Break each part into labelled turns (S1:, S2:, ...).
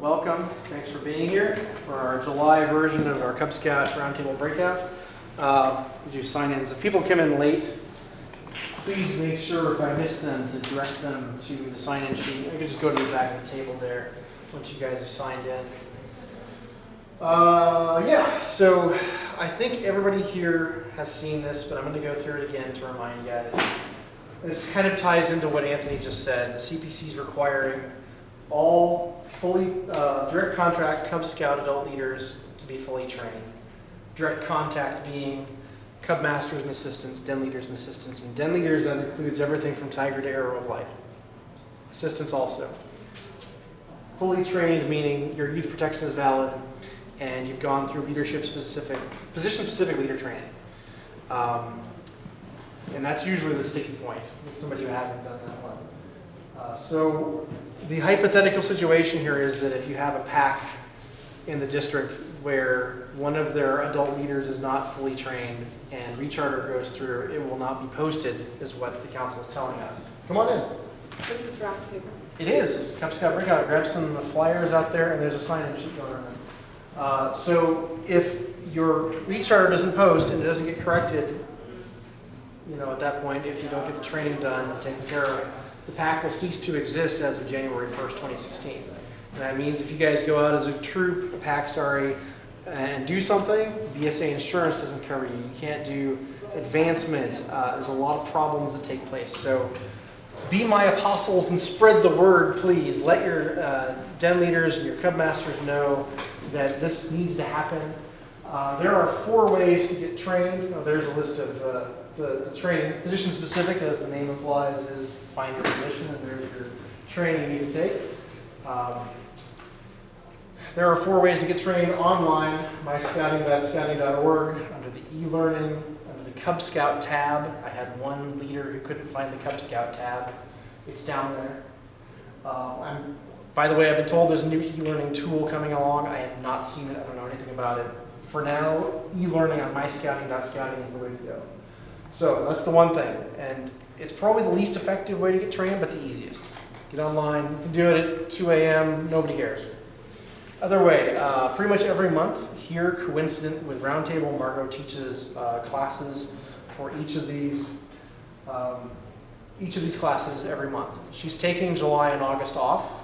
S1: Welcome. Thanks for being here for our July version of our Cub Scout Roundtable Breakout. We do sign-ins. If people come in late, please make sure if I miss them to direct them to the sign-in sheet. You can just go to the back of the table there once you guys have signed in. Yeah, so I think everybody here has seen this, but I'm going to go through it again to remind you guys. This kind of ties into what Anthony just said. The CPC is requiring all fully direct contract Cub Scout adult leaders to be fully trained. Direct contact being Cub Masters and Assistants, Den Leaders and Assistants. And Den Leaders, that includes everything from Tiger to Arrow of Light. Assistants also. Fully trained meaning your youth protection is valid and you've gone through leadership-specific, position-specific leader training. And that's usually the sticking point with somebody who hasn't done that one. So the hypothetical situation here is that if you have a pack in the district where one of their adult leaders is not fully trained and recharter goes through, it will not be posted, is what the council is telling us. Come on in.
S2: This is Roundtable.
S1: It is. Cub Scout Breakout. Grab some of the flyers out there and there's a sign-in sheet going on. So if your recharter doesn't post and it doesn't get corrected, you know, at that point, if you don't get the training done and taken care of, the pack will cease to exist as of January 1st, 2016. And that means if you guys go out as a troop, a pack, sorry, and do something, BSA insurance doesn't cover you. You can't do advancement. There's a lot of problems that take place. So be my apostles and spread the word, please. Let your den leaders and your Cub Masters know that this needs to happen. There are 4 ways to get trained. There's a list of the training. Position specific, as the name implies, is find your position, and there's your training you need to take. There are 4 ways to get trained online: myscouting.scouting.org, under the e-learning, under the Cub Scout tab. I had one leader who couldn't find the Cub Scout tab. It's down there. By the way, I've been told there's a new e-learning tool coming along. I have not seen it. I don't know anything about it. For now, e-learning on myscouting.scouting is the way to go. So that's the one thing. And it's probably the least effective way to get trained, but the easiest. Get online. You can do it at 2 a.m. Nobody cares. Other way, pretty much every month here, coincident with Roundtable, Margot teaches classes for each of these classes every month. She's taking July and August off.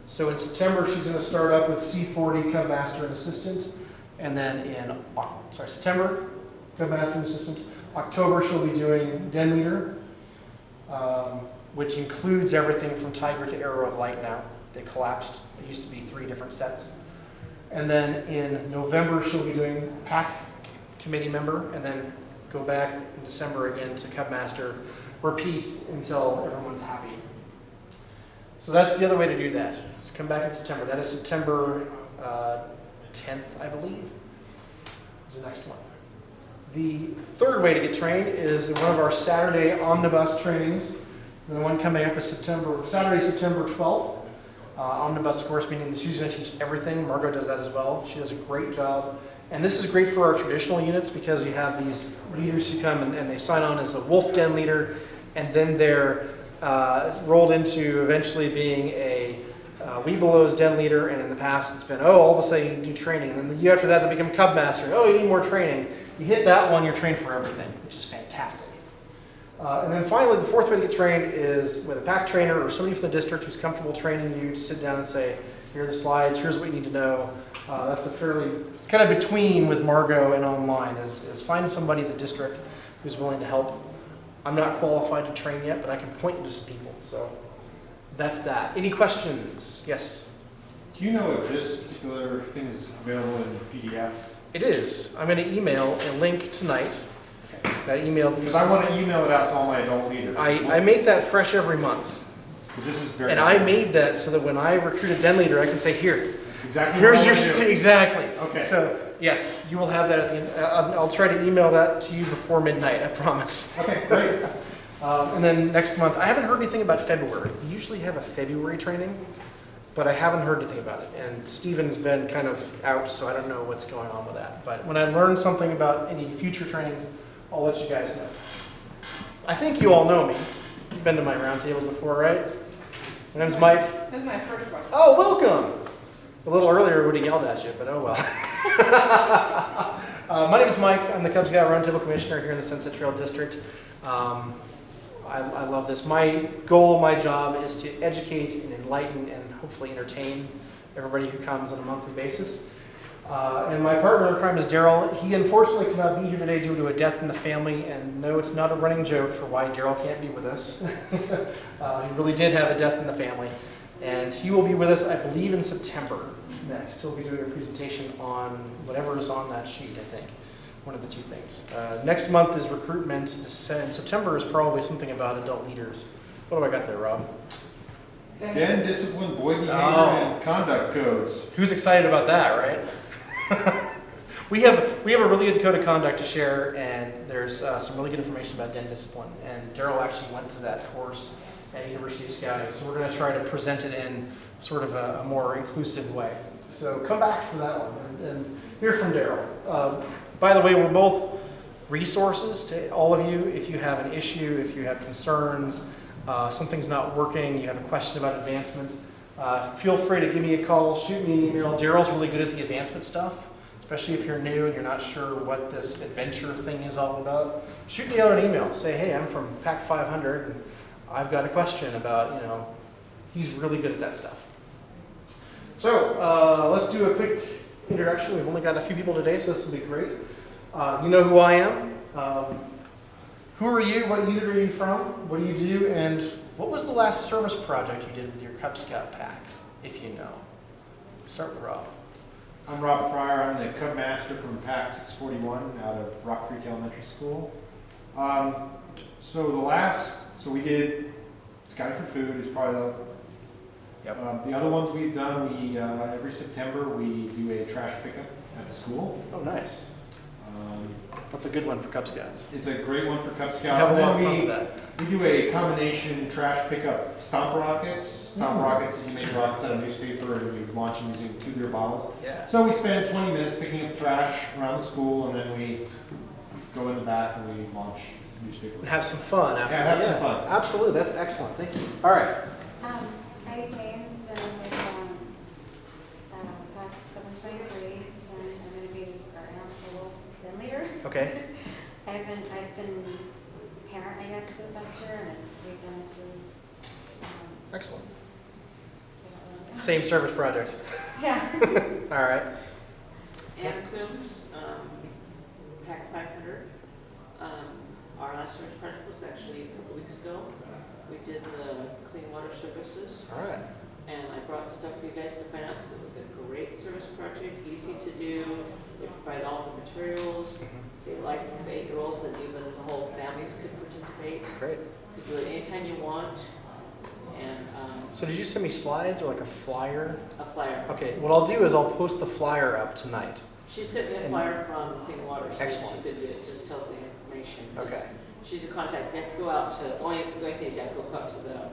S1: So in September, she's going to start up with C40 Cub Master and Assistant. And then in September, Cub Master and Assistant. October, she'll be doing Den Leader, which includes everything from Tiger to Arrow of Light now. They collapsed. It used to be 3 different sets. And then in November, she'll be doing Pack Committee Member, and then go back in December again to Cub Master. Repeat until everyone's happy. So that's the other way to do that. Just come back in September. That is September 10th, I believe, is the next one. The 3rd way to get trained is one of our Saturday omnibus trainings. The one coming up is Saturday, September 12th. Omnibus, of course, meaning that she's going to teach everything. Margot does that as well. She does a great job. And this is great for our traditional units because you have these leaders who come and they sign on as a wolf den leader, and then they're rolled into eventually being a Weebelow's den leader, and in the past it's been, oh, all of a sudden you do training. And then the year after that they become Cub Master. Oh, you need more training. You hit that one, you're trained for everything, which is fantastic. And then finally, the 4th way to get trained is with a pack trainer or somebody from the district who's comfortable training you to sit down and say, here are the slides, here's what you need to know. That's it's kind of between with Margot and online, is find somebody in the district who's willing to help. I'm not qualified to train yet, but I can point you to some people. So that's that. Any questions? Yes?
S3: Do you know if this particular thing is available in PDF?
S1: It is. I'm going to email a link tonight. That email,
S3: because I want to email it out to all my adult leaders.
S1: I make that fresh every month.
S3: Because this is very.
S1: And I made that so that when I recruit a den leader, I can say, here.
S3: Exactly.
S1: Here's your exactly.
S3: Okay.
S1: So yes, you will have that at the end. I'll try to email that to you before midnight. I promise.
S3: Okay, great.
S1: And then next month, I haven't heard anything about February. We usually have a February training, but I haven't heard anything about it. And Steven's been kind of out, so I don't know what's going on with that. But when I learn something about any future trainings, I'll let you guys know. I think you all know me. You've been to my roundtables before, right? My name's Mike.
S2: This is my first one.
S1: Oh, welcome. A little earlier would have yelled at you, but oh well. My name is Mike. I'm the Cub Scout Roundtable Commissioner here in the Sunset Trail District. I love this. My goal, my job is to educate and enlighten and hopefully entertain everybody who comes on a monthly basis. And my partner in crime is Daryl. He unfortunately could not be here today due to a death in the family, and no, it's not a running joke for why Daryl can't be with us. He really did have a death in the family, and he will be with us, I believe, in September next. He'll be doing a presentation on whatever is on that sheet, I think. One of the two things. Next month is recruitment, and September is probably something about adult leaders. What do I got there, Rob?
S3: Den, discipline, boy behavior, and conduct codes.
S1: Who's excited about that, right? we have a really good code of conduct to share, and there's some really good information about den discipline. And Daryl actually went to that course at University of Scouting, so we're going to try to present it in sort of a more inclusive way. So come back for that one and hear from Daryl. By the way, we're both resources to all of you. If you have an issue, if you have concerns, something's not working, you have a question about advancement, feel free to give me a call, shoot me an email. Daryl's really good at the advancement stuff, especially if you're new and you're not sure what this adventure thing is all about. Shoot me out an email. Say, hey, I'm from Pack 500 and I've got a question about, he's really good at that stuff. So let's do a quick introduction. We've only got a few people today, so this will be great. You know who I am. Who are you? What unit are you from? What do you do? And what was the last service project you did with your Cub Scout pack, if you know? Start with Rob.
S3: I'm Rob Fryer. I'm the Cub Master from Pack 641 out of Rock Creek Elementary School. So we did Scouting for Food is probably the other ones we've done. We every September we do a trash pickup at the school.
S1: Oh, nice. That's a good one for Cub Scouts.
S3: It's a great one for Cub Scouts.
S1: Have a lot of fun with that.
S3: We do a combination trash pickup stomp rockets. Stomp rockets is you make rockets out of newspaper and you launch them using 2 beer bottles.
S1: Yeah.
S3: So we spend 20 minutes picking up trash around the school, and then we go in the back and we launch newspaper.
S1: And have some fun after
S3: Yeah, have some fun.
S1: Absolutely, that's excellent. Thank you. All right.
S2: Hi, James, and with Pack 723, and I'm going to be our Roundtable den leader.
S1: Okay.
S2: I've been parent, I guess, for the past year, and we've done it through.
S1: Excellent. Same service project.
S2: Yeah.
S1: All right.
S4: Ann Coombs, Pack 500. Our last service project was actually a couple weeks ago. We did the clean water services,
S1: All right.
S4: and I brought stuff for you guys to find out because it was a great service project, easy to do. They provide all the materials. They like 8-year-olds, and even the whole families could participate.
S1: Great.
S4: You could do it anytime you want. And
S1: So did you send me slides or like a flyer?
S4: a flyer.
S1: Okay, what I'll do is I'll post the flyer up tonight.
S4: She sent me a flyer from Clean Water, so
S1: Excellent.
S4: she could do it. Just tells the information.
S1: Okay.
S4: She's a contact. You have to go out to, only thing is you have to go up to the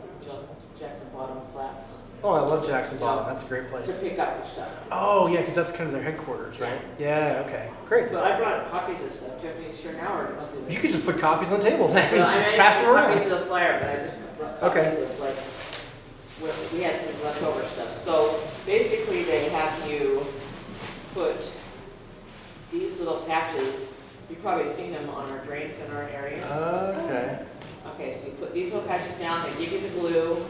S4: Jackson Bottom Flats
S1: Oh, I love Jackson Bottom. That's a great
S4: to
S1: place.
S4: pick up your stuff.
S1: Oh, yeah, because that's kind of their headquarters, right? Yeah, okay. Great.
S4: But I brought copies of stuff. Do you have to make sure now or I'll do that?
S1: You could just put copies on the table then.
S4: Well,
S1: Just
S4: I mean,
S1: pass them
S4: copies
S1: around.
S4: of the flyer, but I just brought
S1: Okay.
S4: copies of like, we had some leftover stuff. So basically they have you put these little patches. You've probably seen them on our drains in our areas.
S1: Okay.
S4: Okay, so you put these little patches down, they give you the glue.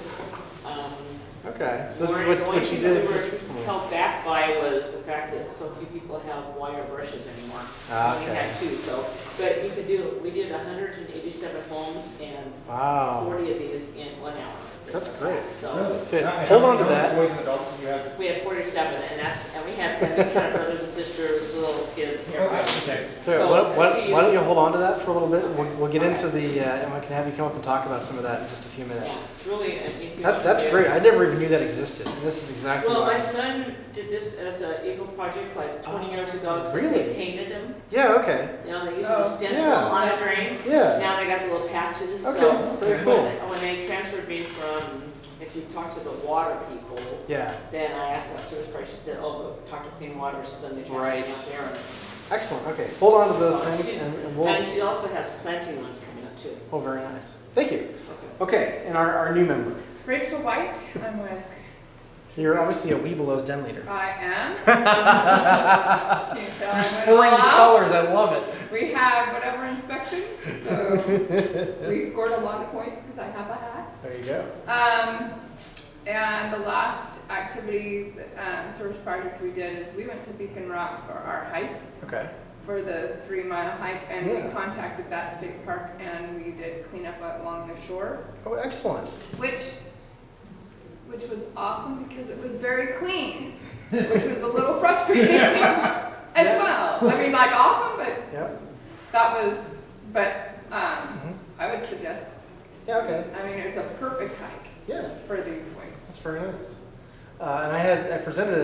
S1: Okay. So this is
S4: The only
S1: what you
S4: thing
S1: did
S4: that we
S1: just
S4: were
S1: recently.
S4: held back by was the fact that so few people have wire brushes anymore. We
S1: Okay.
S4: had 2, so, but you could do, we did 187 homes and
S1: Wow.
S4: 40 of these in 1 hour.
S1: That's great.
S4: So,
S1: Good.
S3: How
S1: Hold on
S3: many
S1: to that.
S3: boys and adults do you have?
S4: we had 47 and we had kind of brothers and sisters, little kids, everybody.
S3: Okay.
S1: So
S4: So,
S1: why don't you hold on to that for a little bit? We'll get into the, and we can have you come up and talk about some of that in just a few
S4: Yeah,
S1: minutes.
S4: it's really an easy one to
S1: That's
S4: do.
S1: great. I never even knew that existed. This is exactly
S4: Well, my
S1: why.
S4: son did this as an Eagle project like 20 years ago. So
S1: Really?
S4: they painted them.
S1: Yeah, okay.
S4: You know, they used
S1: Oh,
S4: to stencil
S1: yeah.
S4: on a drain.
S1: Yeah.
S4: Now they got the little patches.
S1: Okay,
S4: So
S1: very cool.
S4: when they transferred me from, if you talk to the water people,
S1: Yeah,
S4: then I asked about service price. She said, oh, go talk to Clean Water. So then they transferred
S1: Right.
S4: me out there.
S1: excellent. Okay, hold on to those
S4: And
S1: things
S4: she's-
S1: and we'll,
S4: and she also has planting ones coming up too.
S1: oh, very nice. Thank you.
S4: Okay.
S1: Okay, and our new member.
S5: Rachel White, I'm with
S1: You're obviously a Weebelow's den leader.
S5: I am. Can you tell
S1: You're
S5: I'm
S1: sporting the
S5: all out?
S1: colors. I love it.
S5: We had whatever inspection, so we scored a lot of points because I have a hat.
S1: There you go.
S5: And the last activity, service project we did is we went to Beacon Rock for our hike,
S1: Okay.
S5: for the 3-mile hike, and
S1: Yeah.
S5: we contacted that state park and we did cleanup along the shore,
S1: Oh, excellent.
S5: which was awesome because it was very clean, which was a little frustrating as well. I mean, like awesome, but
S1: Yep.
S5: that was, but
S1: Mhm.
S5: I would suggest,
S1: Yeah. Okay.
S5: I mean, it's a perfect hike
S1: Yeah.
S5: for these boys.
S1: That's very nice. And I presented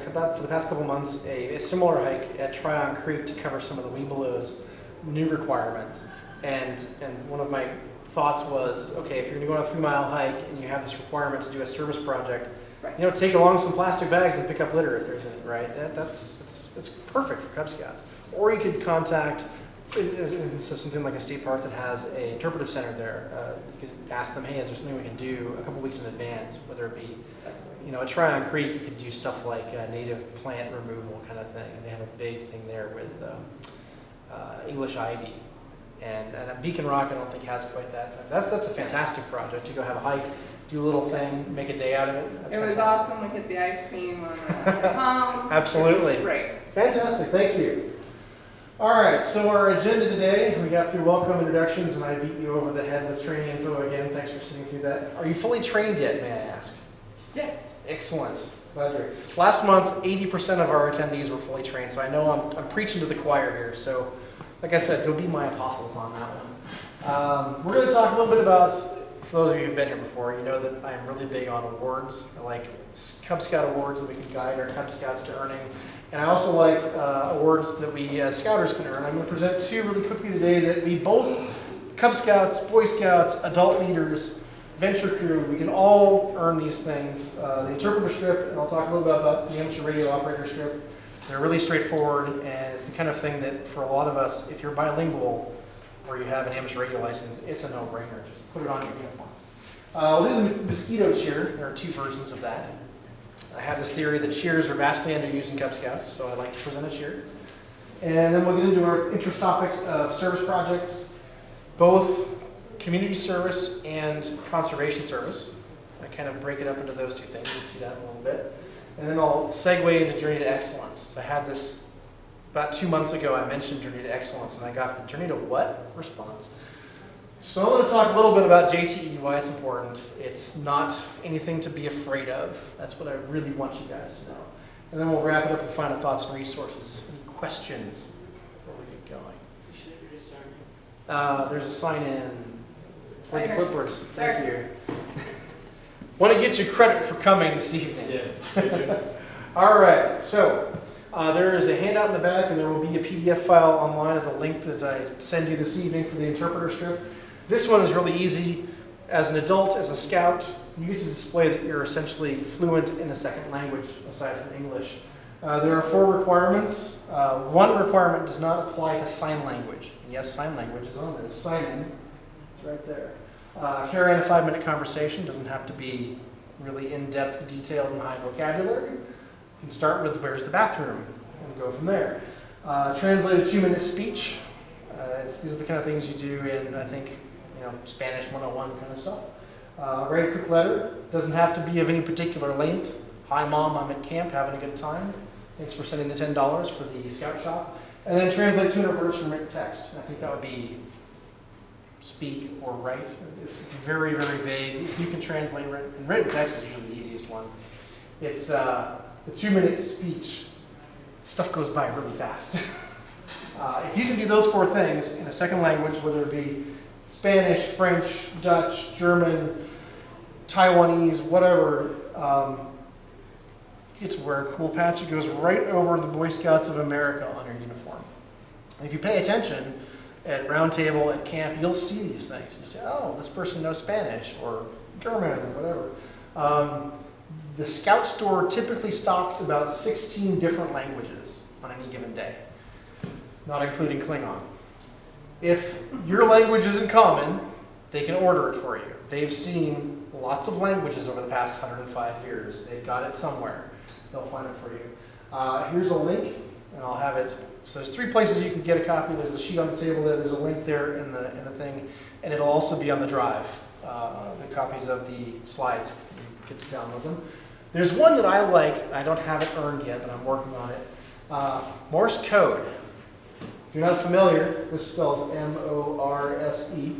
S1: about for the past couple months a similar hike at Tryon Creek to cover some of the Weebelow's new requirements. And one of my thoughts was, okay, if you're going to go on a 3-mile hike and you have this requirement to do a service project,
S5: Right.
S1: take along some plastic bags and pick up litter if there's any, right? It's perfect for Cub Scouts. Or you could contact something like a state park that has an interpretive center there. You could ask them, hey, is there something we can do a couple weeks in advance, whether it be at Tryon Creek, you could do stuff like native plant removal kind of thing. And they have a big thing there with English ivy. And Beacon Rock, I don't think has quite that. That's a fantastic project to go have a hike, do a little thing, make a day out of it. That's
S5: It was
S1: fantastic.
S5: awesome. We hit the ice cream on the way home.
S1: Absolutely.
S5: It was great.
S1: Fantastic, thank you. All right, so our agenda today, we got through welcome introductions, and I beat you over the head with training info again. Thanks for sitting through that. Are you fully trained yet, may I ask?
S5: Yes.
S1: Excellent. Glad you're. Last month, 80% of our attendees were fully trained, so I know I'm preaching to the choir here. So, like I said, you'll be my apostles on that one. We're going to talk a little bit about, for those of you who've been here before, you know that I'm really big on awards. I like Cub Scout awards that we can guide our Cub Scouts to earning. And I also like awards that we as Scouters can earn. I'm going to present 2 really quickly today that we both, Cub Scouts, Boy Scouts, adult leaders, venture crew, we can all earn these things. The interpreter script, and I'll talk a little bit about the amateur radio operator script. They're really straightforward, and it's the kind of thing that for a lot of us, if you're bilingual or you have an amateur radio license, it's a no-brainer. Just put it on your uniform. We'll do the Mosquito Chair. There are 2 versions of that. I have this theory that cheers are vastly underused in Cub Scouts, so I'd like to present a cheer. And then we'll get into our interest topics of service projects, both community service and conservation service. I kind of break it up into those 2 things. You'll see that in a little bit. And then I'll segue into Journey to Excellence. So I had this about 2 months ago. I mentioned Journey to Excellence, and I got the Journey to what response. So I'm going to talk a little bit about JTE, why it's important. It's not anything to be afraid of. That's what I really want you guys to know. And then we'll wrap it up with final thoughts and resources. Any questions before we get going?
S4: You should introduce
S1: There's a sign in. Where's the
S5: Right here.
S1: clipboards? Thank you. Want to get you credit for coming this evening.
S6: Yes.
S1: All right, so there is a handout in the back, and there will be a PDF file online at the link that I send you this evening for the interpreter script. This one is really easy. As an adult, as a scout, you get to display that you're essentially fluent in a second language aside from English. There are 4 requirements. 1 requirement does not apply to sign language. And yes, sign language is on there. Sign in, it's right there. Carry on a 5-minute conversation. Doesn't have to be really in-depth, detailed, and high vocabulary. You can start with where's the bathroom and go from there. Translate a 2-minute speech. These are the kind of things you do in, I think, Spanish 101 kind of stuff. Write a quick letter. Doesn't have to be of any particular length. Hi, Mom, I'm at camp having a good time. Thanks for sending the $10 for the scout shop. And then translate 200 words from written text. I think that would be speak or write. It's very, very vague. If you can translate written text is usually the easiest one. It's the 2-minute speech. Stuff goes by really fast. If you can do those 4 things in a second language, whether it be Spanish, French, Dutch, German, Taiwanese, whatever, you get to wear a cool patch. It goes right over the Boy Scouts of America on your uniform. And if you pay attention at Roundtable, at camp, you'll see these things. You say, oh, this person knows Spanish or German or whatever. The Scout store typically stocks about 16 different languages on any given day, not including Klingon. If your language isn't common, they can order it for you. They've seen lots of languages over the past 105 years. They've got it somewhere. They'll find it for you. Here's a link, and I'll have it. So there's 3 places you can get a copy. There's a sheet on the table there. There's a link there in the thing, and it'll also be on the drive. The copies of the slides. You get to download them. There's one that I like. I don't have it earned yet, but I'm working on it. Morse Code. If you're not familiar, this spells M-O-R-S-E.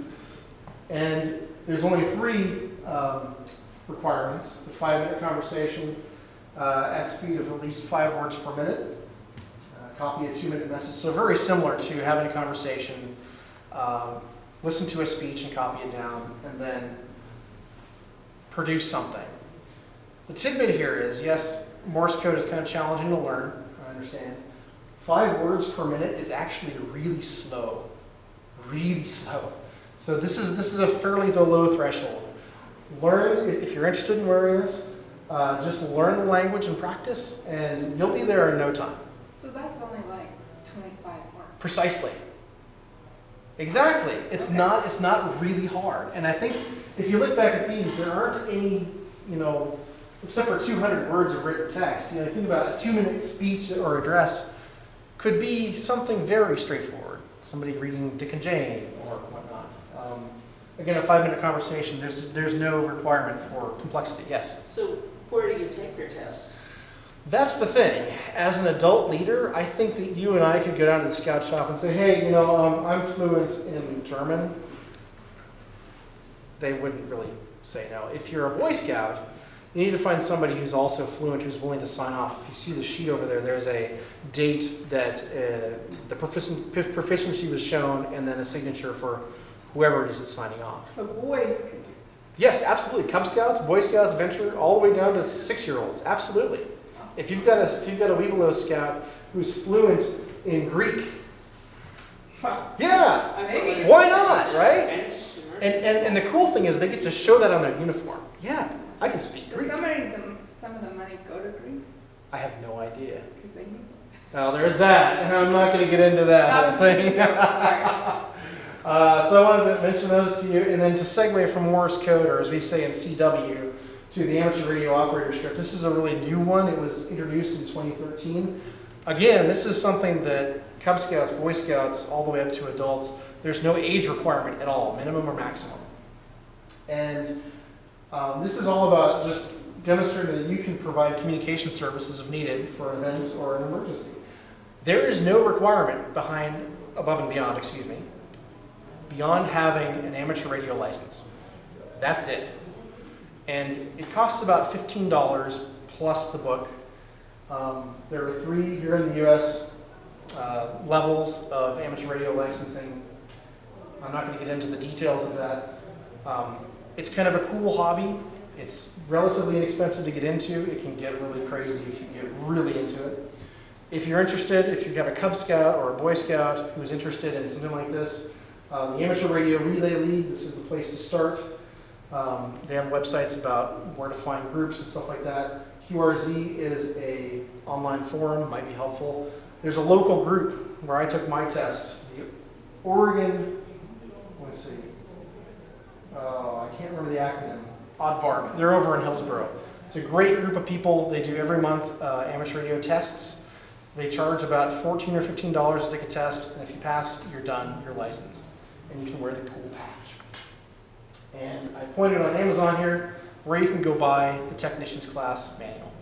S1: And there's only 3 requirements. The 5-minute conversation at speed of at least 5 words per minute. Copy a 2-minute message. So very similar to having a conversation, listen to a speech and copy it down, and then produce something. The tidbit here is, yes, Morse code is kind of challenging to learn, I understand. 5 words per minute is actually really slow. Really slow. So this is a fairly low threshold. Learn, if you're interested in learning this, just learn the language and practice, and you'll be there in no time.
S5: So that's only like 25 words.
S1: Precisely. Exactly. It's
S5: Okay.
S1: not really hard. And I think if you look back at these, there aren't any, except for 200 words of written text. You think about a 2-minute speech or address could be something very straightforward. Somebody reading Dick and Jane or whatnot. Again, a 5-minute conversation, there's no requirement for complexity. Yes?
S4: So where do you take your tests?
S1: That's the thing. As an adult leader, I think that you and I could go down to the scout shop and say, hey, I'm fluent in German. They wouldn't really say no. If you're a Boy Scout, you need to find somebody who's also fluent, who's willing to sign off. If you see the sheet over there, there's a date that the proficiency was shown, and then a signature for whoever it is that's signing off.
S5: So boys could do this.
S1: Yes, absolutely. Cub Scouts, Boy Scouts, Venture, all the way down to 6-year-olds. Absolutely. If you've got a Webelos Scout who's fluent in Greek, yeah,
S5: Maybe.
S1: why not, right?
S4: Spanish,
S1: And the cool thing is they get to show that on their uniform. Yeah, I can speak
S5: Does
S1: Greek.
S5: some of the money go to Greece?
S1: I have no idea.
S5: Because they need
S1: Well, there's that. And I'm not going to get into that whole thing. So I wanted to mention those to you, and then to segue from Morse code, or as we say in CW, to the amateur radio operator script. This is a really new one. It was introduced in 2013. Again, this is something that Cub Scouts, Boy Scouts, all the way up to adults, there's no age requirement at all, minimum or maximum. And this is all about just demonstrating that you can provide communication services if needed for an event or an emergency. There is no requirement above and beyond, beyond having an amateur radio license. That's it. And it costs about $15 plus the book. There are 3 here in the U.S. Levels of amateur radio licensing. I'm not going to get into the details of that. It's kind of a cool hobby. It's relatively inexpensive to get into. It can get really crazy if you get really into it. If you're interested, if you have a Cub Scout or a Boy Scout who's interested in something like this, the Amateur Radio Relay League, this is the place to start. They have websites about where to find groups and stuff like that. QRZ is a online forum, might be helpful. There's a local group where I took my test. The Oregon, let's see, I can't remember the acronym, ODVARC. They're over in Hillsboro. It's a great group of people. They do every month amateur radio tests. They charge about $14 or $15 to take a test, and if you pass, you're done, you're licensed. And you can wear the cool patch. And I pointed on Amazon here where you can go buy the Technician's Class manual.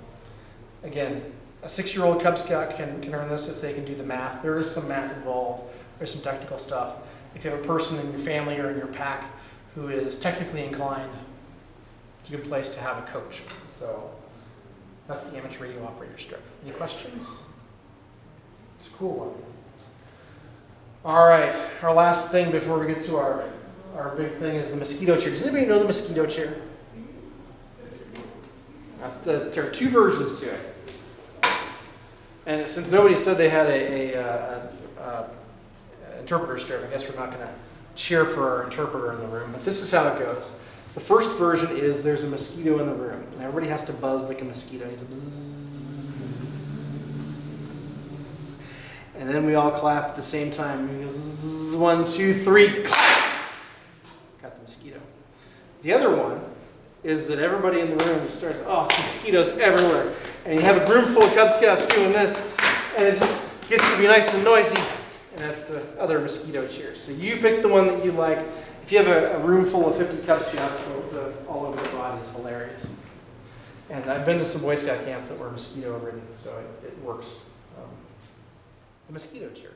S1: Again, a 6-year-old Cub Scout can earn this if they can do the math. There is some math involved. There's some technical stuff. If you have a person in your family or in your pack who is technically inclined, it's a good place to have a coach. So that's the amateur radio operator strip. Any questions? It's a cool one. All right, our last thing before we get to our big thing is the Mosquito Chair. Does anybody know the Mosquito Chair? There are 2 versions to it. And since nobody said they had a interpreter strip, I guess we're not going to cheer for our interpreter in the room. But this is how it goes. The first version is there's a mosquito in the room, and everybody has to buzz like a mosquito. He's a bzzz. And then we all clap at the same time. He goes, 1, 2, 3, clap. Got the mosquito. The other one is that everybody in the room just starts, oh, mosquitoes everywhere. And you have a room full of Cub Scouts doing this, and it just gets to be nice and noisy. And that's the other Mosquito Chair. So you pick the one that you like. If you have a room full of 50 Cub Scouts all over the body, it's hilarious. And I've been to some Boy Scout camps that were mosquito ridden, so it works. The Mosquito Chair.